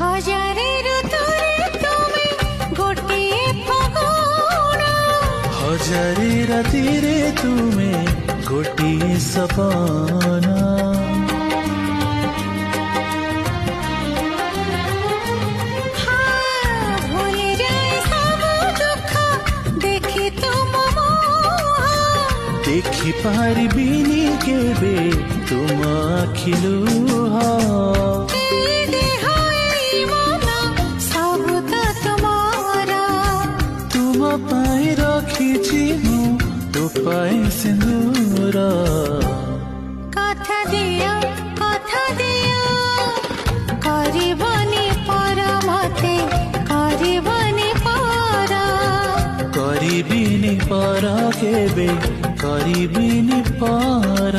हजारे ऋतुरे तुमे गोटिए फगुण हजारे रातिरे तुमे गोटिए सपना देखि पारिबिनी केबे तुम आखि लुह तुम पाई रखिछि मु तो पाई सिंदूर कथा दिया करबनी पर मते करबनी पर करिबिनी पर केबे करिबिनी पर